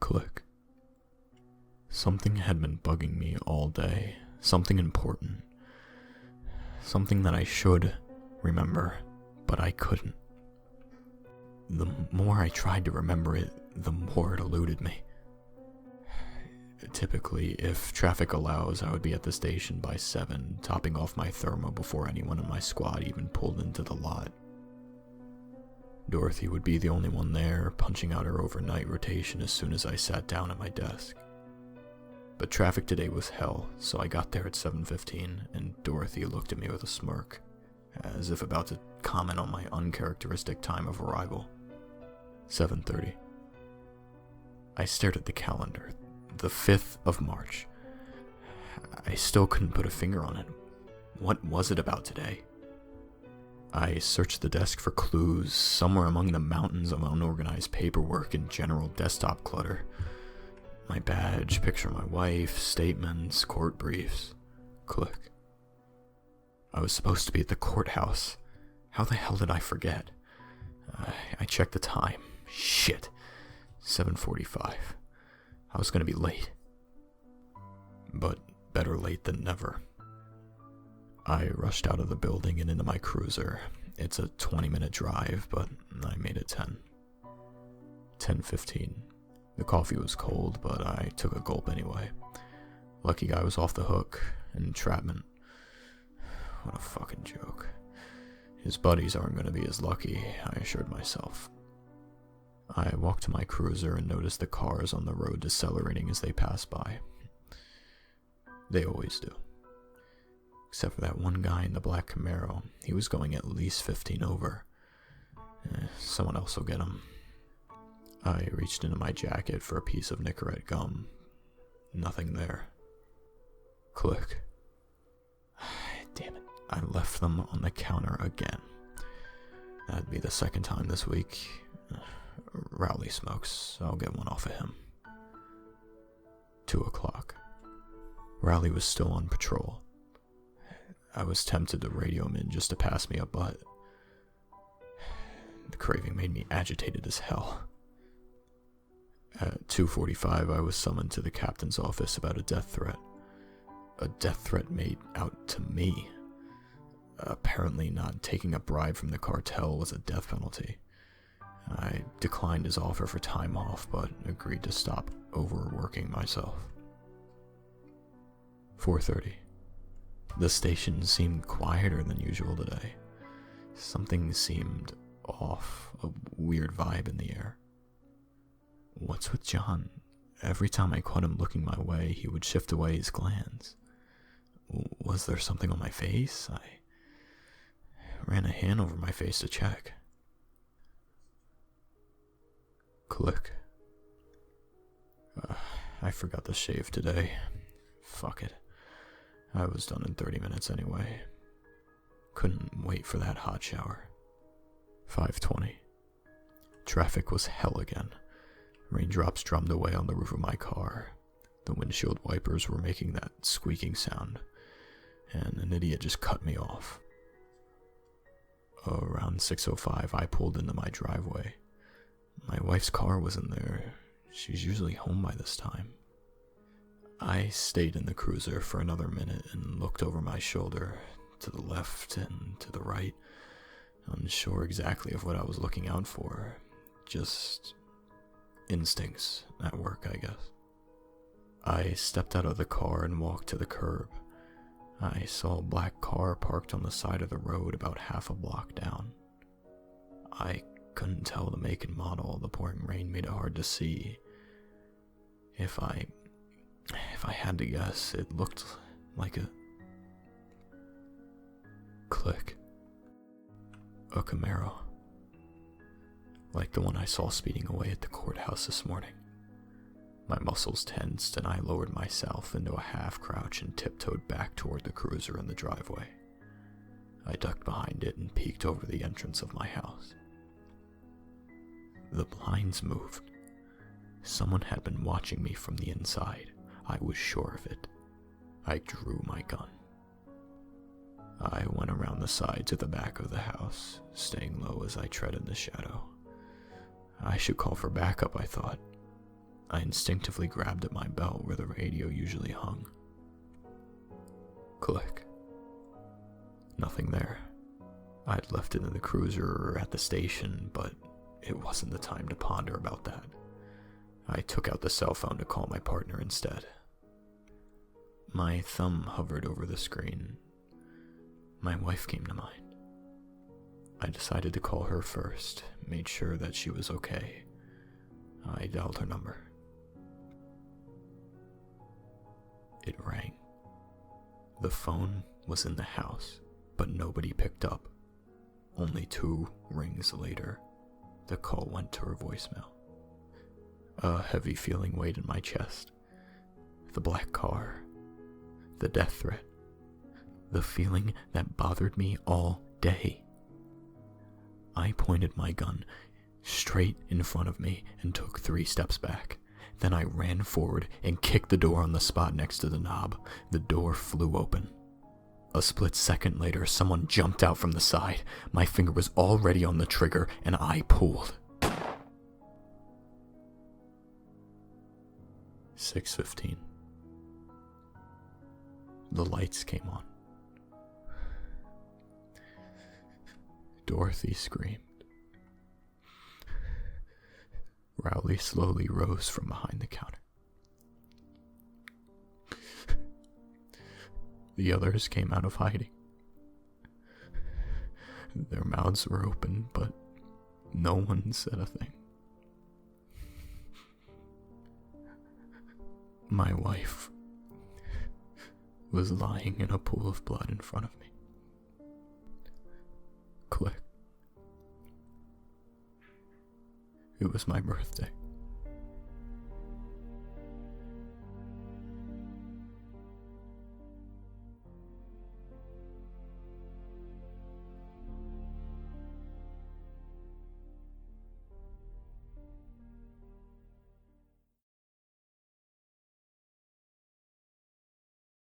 Click. Something had been bugging me all day. Something important. Something that I should remember, but I couldn't. The more I tried to remember it, the more it eluded me. Typically, if traffic allows, I would be at the station by 7, topping off my thermo before anyone in my squad even pulled into the lot. Dorothy would be the only one there, punching out her overnight rotation as soon as I sat down at my desk. But traffic today was hell, so I got there at 7:15, and Dorothy looked at me with a smirk, as if about to comment on my uncharacteristic time of arrival. 7:30. I stared at the calendar. The 5th of March. I still couldn't put a finger on it. What was it about today? I searched the desk for clues, somewhere among the mountains of unorganized paperwork and general desktop clutter. My badge, picture of my wife, statements, court briefs. Click. I was supposed to be at the courthouse. How the hell did I forget? I checked the time. Shit. 7:45. I was going to be late. But better late than never. I rushed out of the building and into my cruiser. It's a 20-minute drive, but I made it 10. 10:15. The coffee was cold, but I took a gulp anyway. Lucky guy was off the hook. Entrapment. What a fucking joke. His buddies aren't going to be as lucky, I assured myself. I walked to my cruiser and noticed the cars on the road decelerating as they passed by. They always do. Except for that one guy in the black Camaro. He was going at least 15 over. Someone else will get him. I reached into my jacket for a piece of Nicorette gum. Nothing there. Click. Damn it. I left them on the counter again. That'd be the second time this week. Rowley smokes. I'll get one off of him. 2 o'clock. Rowley was still on patrol. I was tempted to radio him in just to pass me a butt. The craving made me agitated as hell. At 2:45, I was summoned to the captain's office about a death threat. A death threat made out to me. Apparently not taking a bribe from the cartel was a death penalty. I declined his offer for time off, but agreed to stop overworking myself. 4:30. The station seemed quieter than usual today. Something seemed off, a weird vibe in the air. What's with John? Every time I caught him looking my way, he would shift away his glance. Was there something on my face? I ran a hand over my face to check. Click. I forgot to shave today. Fuck it. I was done in 30 minutes anyway. Couldn't wait for that hot shower. 5:20. Traffic was hell again. Raindrops drummed away on the roof of my car. The windshield wipers were making that squeaking sound, and an idiot just cut me off. Around 6:05, I pulled into my driveway. My wife's car was in there. She's usually home by this time. I stayed in the cruiser for another minute and looked over my shoulder, to the left and to the right, unsure exactly of what I was looking out for. Just instincts at work, I guess. I stepped out of the car and walked to the curb. I saw a black car parked on the side of the road about half a block down. I couldn't tell the make and model. The pouring rain made it hard to see. If I had to guess, it looked like a... Click. A Camaro. Like the one I saw speeding away at the courthouse this morning. My muscles tensed and I lowered myself into a half crouch and tiptoed back toward the cruiser in the driveway. I ducked behind it and peeked over the entrance of my house. The blinds moved. Someone had been watching me from the inside. I was sure of it. I drew my gun. I went around the side to the back of the house, staying low as I tread in the shadow. I should call for backup, I thought. I instinctively grabbed at my belt where the radio usually hung. Click. Nothing there. I'd left it in the cruiser or at the station, but it wasn't the time to ponder about that. I took out the cell phone to call my partner instead. My thumb hovered over the screen. My wife came to mind. I decided to call her first, made sure that she was okay. I dialed her number. It rang. The phone was in the house, but nobody picked up. Only 2 rings later, the call went to her voicemail. A heavy feeling weighed in my chest. The black car. The death threat. The feeling that bothered me all day. I pointed my gun straight in front of me and took 3 steps back. Then I ran forward and kicked the door on the spot next to the knob. The door flew open. A split second later, someone jumped out from the side. My finger was already on the trigger, and I pulled. 6:15. The lights came on. Dorothy screamed. Rowley slowly rose from behind the counter. The others came out of hiding. Their mouths were open, but no one said a thing. My wife was lying in a pool of blood in front of me. Click. It was my birthday.